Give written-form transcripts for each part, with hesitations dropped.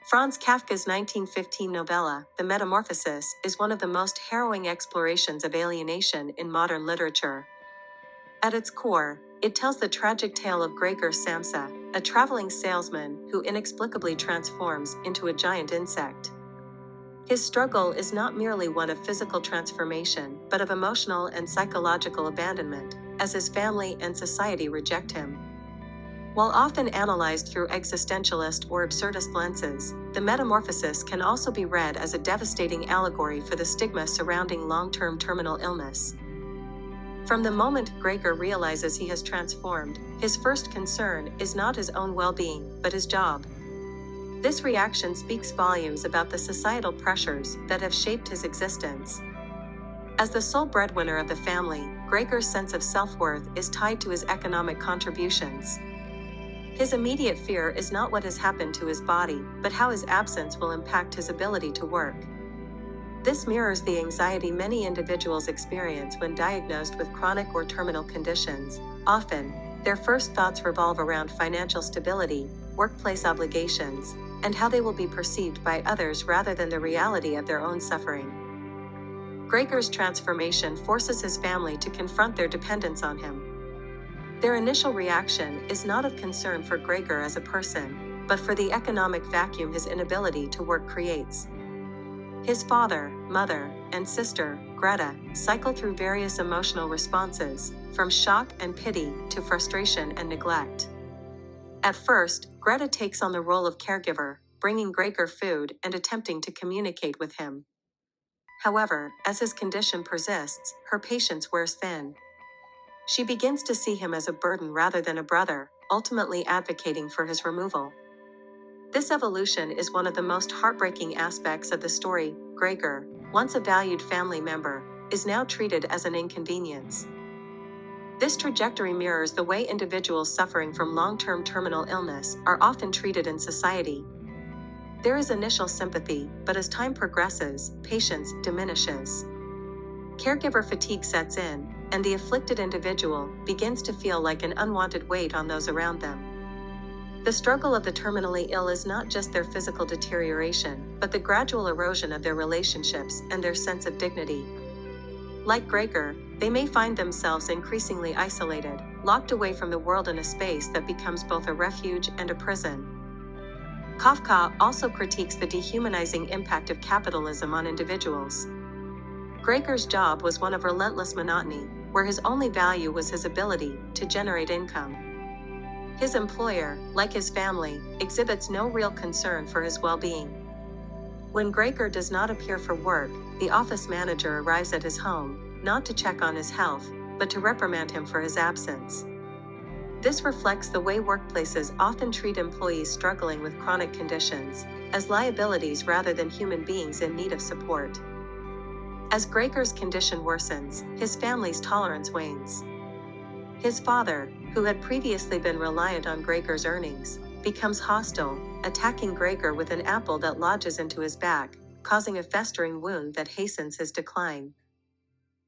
Franz Kafka's 1915 novella, The Metamorphosis, is one of the most harrowing explorations of alienation in modern literature. At its core, it tells the tragic tale of Gregor Samsa, a traveling salesman who inexplicably transforms into a giant insect. His struggle is not merely one of physical transformation, but of emotional and psychological abandonment, as his family and society reject him. While often analyzed through existentialist or absurdist lenses, The Metamorphosis can also be read as a devastating allegory for the stigma surrounding long-term terminal illness. From the moment Gregor realizes he has transformed, his first concern is not his own well-being, but his job. This reaction speaks volumes about the societal pressures that have shaped his existence. As the sole breadwinner of the family, Gregor's sense of self-worth is tied to his economic contributions. His immediate fear is not what has happened to his body, but how his absence will impact his ability to work. This mirrors the anxiety many individuals experience when diagnosed with chronic or terminal conditions. Often, their first thoughts revolve around financial stability, workplace obligations, and how they will be perceived by others rather than the reality of their own suffering. Gregor's transformation forces his family to confront their dependence on him. Their initial reaction is not of concern for Gregor as a person, but for the economic vacuum his inability to work creates. His father, mother, and sister, Greta, cycle through various emotional responses, from shock and pity to frustration and neglect. At first, Greta takes on the role of caregiver, bringing Gregor food and attempting to communicate with him. However, as his condition persists, her patience wears thin. She begins to see him as a burden rather than a brother, ultimately advocating for his removal. This evolution is one of the most heartbreaking aspects of the story. Gregor, once a valued family member, is now treated as an inconvenience. This trajectory mirrors the way individuals suffering from long-term terminal illness are often treated in society. There is initial sympathy, but as time progresses, patience diminishes. Caregiver fatigue sets in, and the afflicted individual begins to feel like an unwanted weight on those around them. The struggle of the terminally ill is not just their physical deterioration, but the gradual erosion of their relationships and their sense of dignity. Like Gregor, they may find themselves increasingly isolated, locked away from the world in a space that becomes both a refuge and a prison. Kafka also critiques the dehumanizing impact of capitalism on individuals. Gregor's job was one of relentless monotony, where his only value was his ability to generate income. His employer, like his family, exhibits no real concern for his well-being. When Gregor does not appear for work, the office manager arrives at his home, not to check on his health, but to reprimand him for his absence. This reflects the way workplaces often treat employees struggling with chronic conditions as liabilities rather than human beings in need of support. As Gregor's condition worsens, his family's tolerance wanes. His father, who had previously been reliant on Gregor's earnings, becomes hostile, attacking Gregor with an apple that lodges into his back, causing a festering wound that hastens his decline.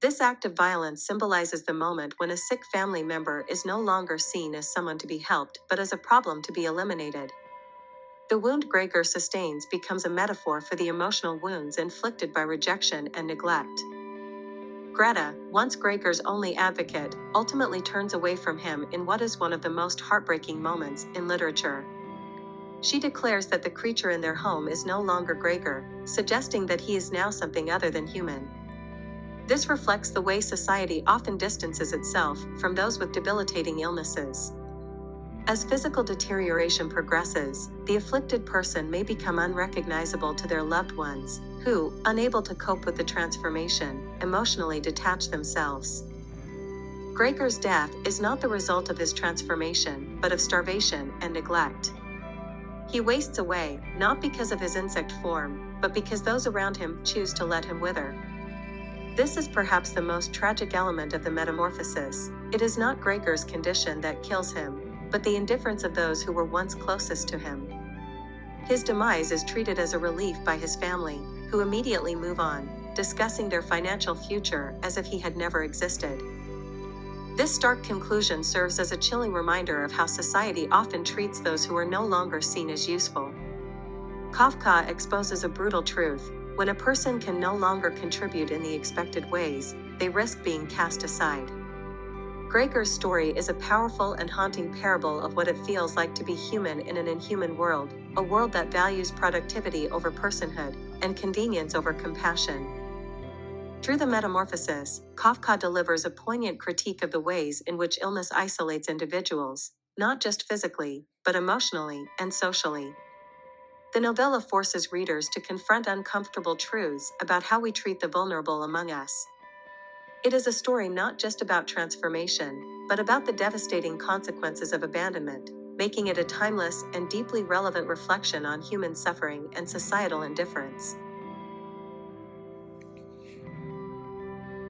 This act of violence symbolizes the moment when a sick family member is no longer seen as someone to be helped but as a problem to be eliminated. The wound Gregor sustains becomes a metaphor for the emotional wounds inflicted by rejection and neglect. Greta, once Gregor's only advocate, ultimately turns away from him in what is one of the most heartbreaking moments in literature. She declares that the creature in their home is no longer Gregor, suggesting that he is now something other than human. This reflects the way society often distances itself from those with debilitating illnesses. As physical deterioration progresses, the afflicted person may become unrecognizable to their loved ones, who, unable to cope with the transformation, emotionally detach themselves. Gregor's death is not the result of his transformation, but of starvation and neglect. He wastes away, not because of his insect form, but because those around him choose to let him wither. This is perhaps the most tragic element of the metamorphosis. It is not Gregor's condition that kills him, but the indifference of those who were once closest to him. His demise is treated as a relief by his family, who immediately move on, discussing their financial future as if he had never existed. This stark conclusion serves as a chilling reminder of how society often treats those who are no longer seen as useful. Kafka exposes a brutal truth: when a person can no longer contribute in the expected ways, they risk being cast aside. Gregor's story is a powerful and haunting parable of what it feels like to be human in an inhuman world, a world that values productivity over personhood, and convenience over compassion. Through The Metamorphosis, Kafka delivers a poignant critique of the ways in which illness isolates individuals, not just physically, but emotionally and socially. The novella forces readers to confront uncomfortable truths about how we treat the vulnerable among us. It is a story not just about transformation, but about the devastating consequences of abandonment, making it a timeless and deeply relevant reflection on human suffering and societal indifference.